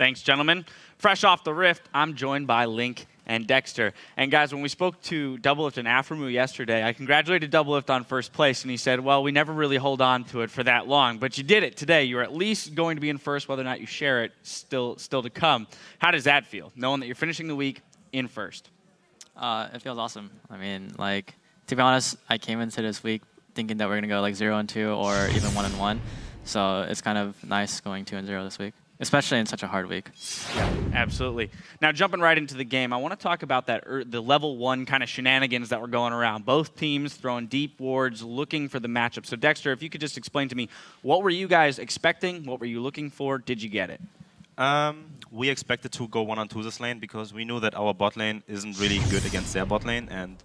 Thanks, gentlemen. Fresh off the Rift, I'm joined by Link and Dexter. And guys, when we spoke to Doublelift and Aframu yesterday, I congratulated Doublelift on first place, and he said, well, we never really hold on to it for that long, but you did it today. You're at least going to be in first, whether or not you share it, still to come. How does that feel, knowing that you're finishing the week in first? It feels awesome. I mean, like, to be honest, I came into this week thinking that we're going to go like 0-2 or even 1-1. So it's kind of nice going 2-0 this week, especially in such a hard week. Yeah, absolutely. Now, jumping right into the game, I want to talk about that the level 1 kind of shenanigans that were going around. Both teams throwing deep wards, looking for the matchup. So, Dexter, if you could just explain to me, what were you guys expecting? What were you looking for? Did you get it? We expected to go 1-2 this lane because we knew that our bot lane isn't really good against their bot lane, and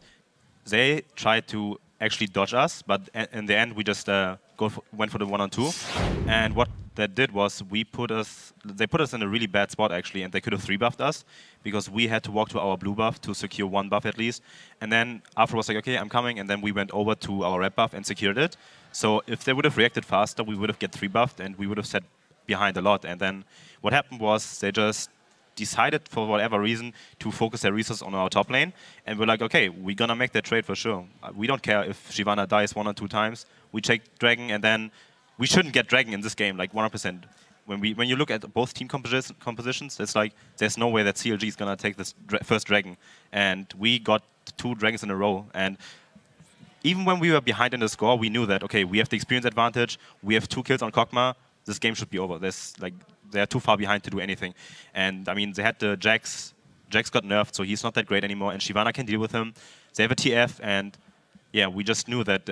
they tried to actually dodge us, but in the end we just went for the 1-2. And what that did was they put us in a really bad spot actually, and they could have 3-buffed us because we had to walk to our blue buff to secure 1 buff at least. And then Afro was like, okay, I'm coming, and then we went over to our red buff and secured it. So if they would have reacted faster, we would have get 3-buffed and we would have set behind a lot. And then what happened was they just decided for whatever reason to focus their resources on our top lane, and we're like, okay, we're gonna make that trade for sure. We don't care if Shyvana dies 1 or 2 times. We take Dragon, and then we shouldn't get Dragon in this game, like 100%. When you look at both team compositions, it's like there's no way that CLG is gonna take this first Dragon, and we got 2 Dragons in a row. And even when we were behind in the score, we knew that okay, we have the experience advantage. We have 2 kills on Kog'Maw. This game should be over. They're too far behind to do anything. And I mean, they had the Jax. Jax got nerfed, so he's not that great anymore, and Shyvana can deal with him. They have a TF, and yeah, we just knew that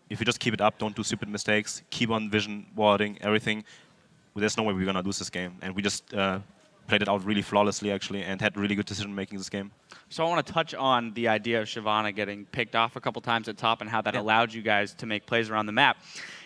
if we just keep it up, don't do stupid mistakes, keep on vision warding, everything, there's no way we're going to lose this game. And we just played it out really flawlessly, actually, and had really good decision-making this game. So I want to touch on the idea of Shyvana getting picked off a couple times at top and how that allowed you guys to make plays around the map.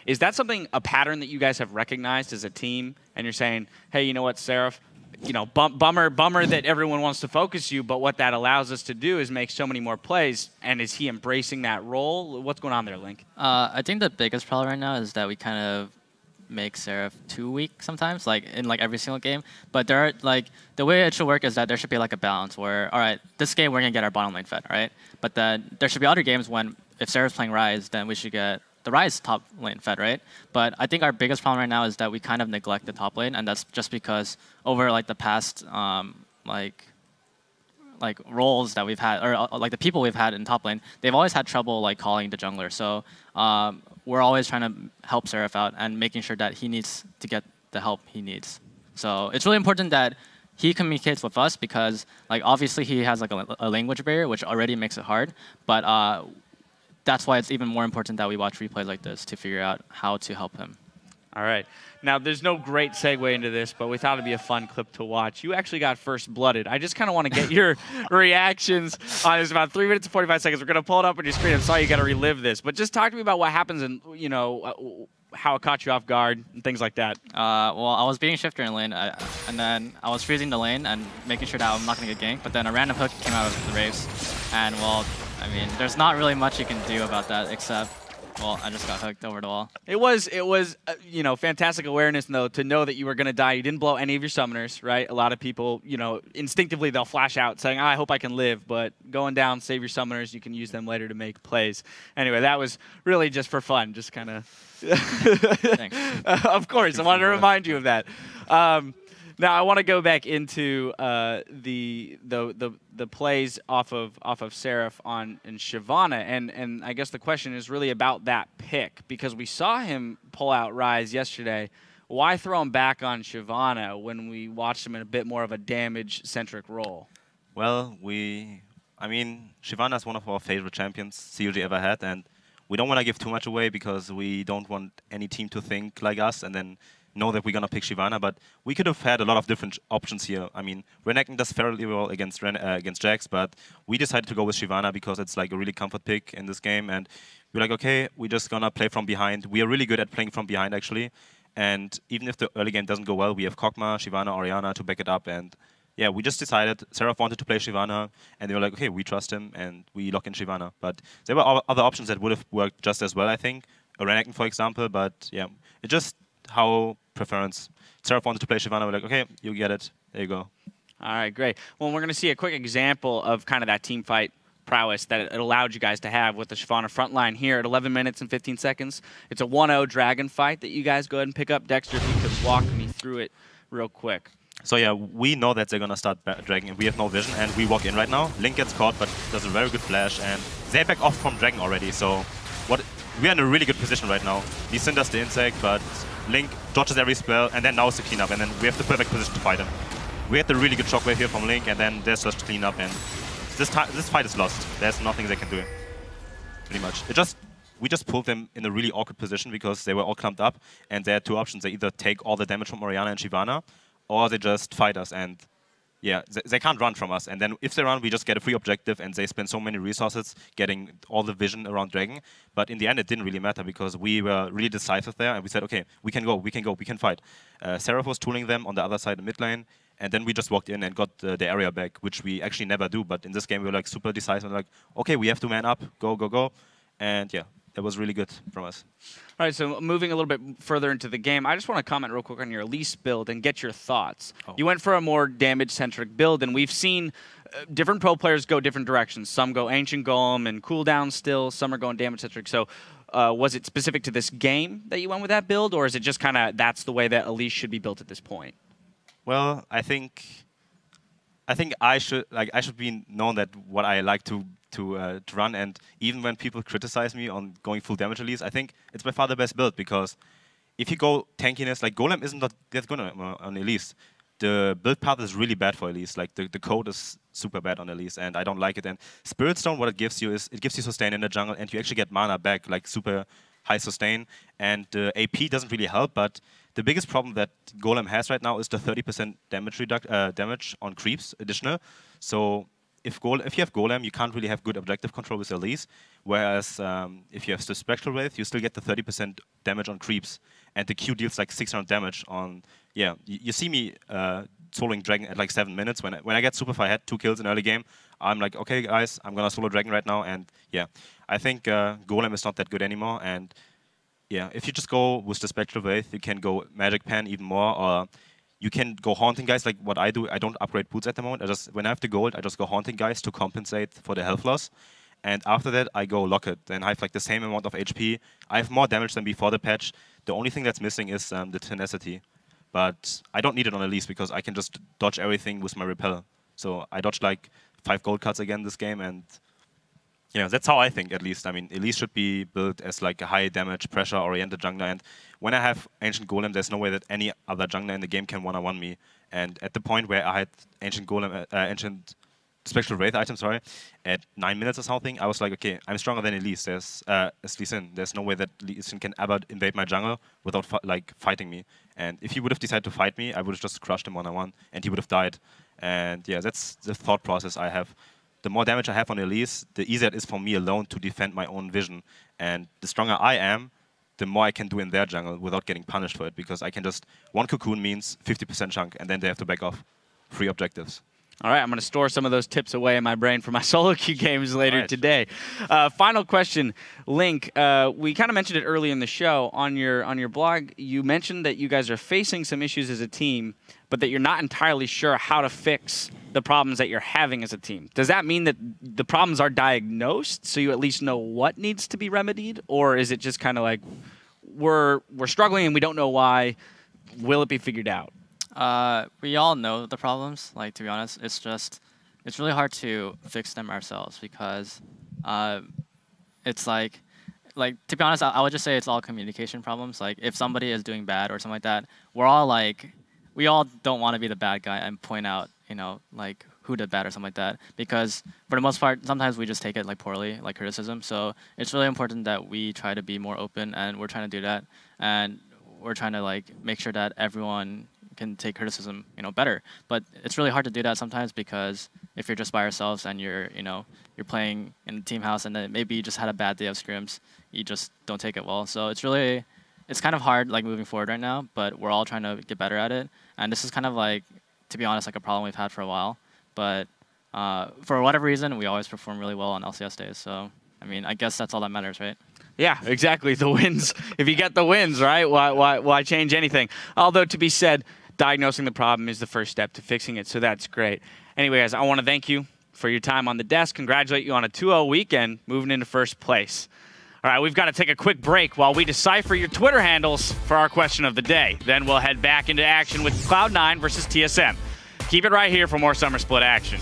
Is that a pattern that you guys have recognized as a team, and you're saying, hey, you know what, Seraph, you know, bummer that everyone wants to focus you, but what that allows us to do is make so many more plays, and is he embracing that role? What's going on there, Link? I think the biggest problem right now is that we kind of make Seraph too weak sometimes, like in like every single game. But there are like the way it should work is that there should be like a balance where, all right, this game we're gonna get our bottom lane fed, right? But then there should be other games when if Seraph's playing Ryze, then we should get the Ryze top lane fed, right? But I think our biggest problem right now is that we kind of neglect the top lane, and that's just because over like the past like roles that we've had, or like the people we've had in top lane, they've always had trouble like calling the jungler. So we're always trying to help Seraph out and making sure that he needs to get the help he needs. So it's really important that he communicates with us because like obviously he has like a language barrier, which already makes it hard. But that's why it's even more important that we watch replays like this to figure out how to help him. All right. Now, there's no great segue into this, but we thought it'd be a fun clip to watch. You actually got first blooded. I just kind of want to get your reactions on this. About 3 minutes and 45 seconds. We're going to pull it up on your screen. I'm sorry you got to relive this, but just talk to me about what happens and, you know, how it caught you off guard and things like that. Well, I was beating Shifter in lane, and then I was freezing the lane and making sure that I'm not going to get ganked, but then a random hook came out of the Raves, and well, I mean, there's not really much you can do about that except, well, I just got hooked over the wall. It was you know, fantastic awareness, though, to know that you were going to die. You didn't blow any of your summoners, right? A lot of people, you know, instinctively they'll flash out saying, I hope I can live, but going down, save your summoners, you can use them later to make plays. Anyway, that was really just for fun, just kind of... Thanks. Of course, I wanted to remind you of that. Now I want to go back into the plays off of Seraph and Shyvana, and I guess the question is really about that pick because we saw him pull out Ryze yesterday. Why throw him back on Shyvana when we watched him in a bit more of a damage-centric role? Well, I mean, Shyvana is one of our favorite champions CLG ever had, and we don't want to give too much away because we don't want any team to think like us and then know that we're going to pick Shyvana, but we could have had a lot of different options here. I mean, Renekton does fairly well against Jax, but we decided to go with Shyvana because it's like a really comfort pick in this game, and we're like, okay, we're just going to play from behind. We are really good at playing from behind, actually, and even if the early game doesn't go well, we have Kog'Maw, Shyvana, Orianna to back it up, and yeah, we just decided, Seraph wanted to play Shyvana, and they were like, okay, we trust him, and we lock in Shyvana. But there were other options that would have worked just as well, I think. A Renekton, for example, but yeah, it's just how preference. Seraph wanted to play Shyvana. We're like, okay, you get it. There you go. All right, great. Well, we're going to see a quick example of kind of that team fight prowess that it allowed you guys to have with the Shyvana front line here at 11 minutes and 15 seconds. It's a 1-0 dragon fight that you guys go ahead and pick up. Dexter, if you could walk me through it real quick. So yeah, we know that they're gonna start Dragon, and we have no vision, and we walk in right now. Link gets caught, but does a very good flash, and they back off from Dragon already, so we are in a really good position right now. Lee Sin does the insect, but Link dodges every spell, and then now it's the cleanup, and then we have the perfect position to fight him. We had the really good shockwave here from Link, and then there's just cleanup, and this fight is lost. There's nothing they can do, pretty much. We just pulled them in a really awkward position because they were all clumped up, and they had two options. They either take all the damage from Orianna and Shyvana, or they just fight us, and yeah, they can't run from us. And then if they run, we just get a free objective, and they spend so many resources getting all the vision around Dragon. But in the end, it didn't really matter because we were really decisive there, and we said, okay, we can go, we can fight. Seraph was tooling them on the other side of mid lane, and then we just walked in and got the area back, which we actually never do. But in this game, we were like super decisive, like, okay, we have to man up, go, go, go. And yeah, that was really good from us. All right, so moving a little bit further into the game, I just want to comment real quick on your Elise build and get your thoughts. Oh. You went for a more damage-centric build, and we've seen different pro players go different directions. Some go Ancient Golem and cooldown still, some are going damage-centric. So was it specific to this game that you went with that build, or is it just kind of that's the way that Elise should be built at this point? Well, I think I should be known that what I like to run, and even when people criticize me on going full damage Elise, I think it's by far the best build, because if you go tankiness, like Golem isn't that good on Elise. The build path is really bad for Elise. Like the code is super bad on Elise, and I don't like it. And Spirit Stone, what it gives you is it gives you sustain in the jungle, and you actually get mana back, like super high sustain. And AP doesn't really help, but the biggest problem that Golem has right now is the 30% damage on creeps additional. So if you have Golem, you can't really have good objective control with Elise. Whereas if you have the Spectral Wraith, you still get the 30% damage on creeps, and the Q deals like 600 damage on. Yeah, you see me soloing Dragon at like 7 minutes. When I get super far ahead, 2 kills in early game, I'm like, okay guys, I'm gonna solo Dragon right now. And yeah, I think Golem is not that good anymore. And yeah, if you just go with the Spectral Wraith, you can go Magic Pen even more, or you can go Haunting Guys like what I do. I don't upgrade boots at the moment. When I have the gold, I just go Haunting Guys to compensate for the health loss. And after that, I go Locket. Then I have like the same amount of HP. I have more damage than before the patch. The only thing that's missing is the Tenacity. But I don't need it on Elise because I can just dodge everything with my Repel. So I dodged like 5 gold cards again this game, and yeah, that's how I think, at least. I mean, Elise should be built as like a high damage, pressure-oriented jungler, and when I have Ancient Golem, there's no way that any other jungler in the game can one-on-one me. And at the point where I had Ancient Golem, Ancient Spectral Wraith item, sorry, at 9 minutes or something, I was like, okay, I'm stronger than Elise. There's Lee Sin. There's no way that Lee Sin can ever invade my jungle without fighting me. And if he would have decided to fight me, I would have just crushed him one-on-one, and he would have died. And yeah, that's the thought process I have. The more damage I have on Elise, the easier it is for me alone to defend my own vision. And the stronger I am, the more I can do in their jungle without getting punished for it, because I can just, one cocoon means 50% chunk, and then they have to back off 3 objectives. All right, I'm going to store some of those tips away in my brain for my solo queue games later today. Final question, Link. We kind of mentioned it early in the show. On your blog, you mentioned that you guys are facing some issues as a team, but that you're not entirely sure how to fix the problems that you're having as a team. Does that mean that the problems are diagnosed, so you at least know what needs to be remedied, or is it just kind of like we're struggling and we don't know why? Will it be figured out? We all know the problems, like, to be honest. It's really hard to fix them ourselves because it's like, to be honest, I would just say it's all communication problems. Like, if somebody is doing bad or something like that, we all don't want to be the bad guy and point out, like, who did bad or something like that. Because for the most part, sometimes we just take it like poorly, like criticism. So it's really important that we try to be more open, and we're trying to do that. And we're trying to like make sure that everyone can take criticism, better. But it's really hard to do that sometimes, because if you're just by yourselves and you're playing in the team house, and then maybe you just had a bad day of scrims, you just don't take it well. So it's kind of hard, like, moving forward right now, but we're all trying to get better at it. And this is kind of like, to be honest, like a problem we've had for a while. But for whatever reason, we always perform really well on LCS days. So, I mean, I guess that's all that matters, right? Yeah, exactly. The wins. If you get the wins, right? Why change anything? Although, to be said, diagnosing the problem is the first step to fixing it, so that's great. Anyway, guys, I want to thank you for your time on the desk. Congratulate you on a 2-0 weekend, moving into first place. All right, we've got to take a quick break while we decipher your Twitter handles for our question of the day. Then we'll head back into action with Cloud9 versus TSM. Keep it right here for more Summer Split action.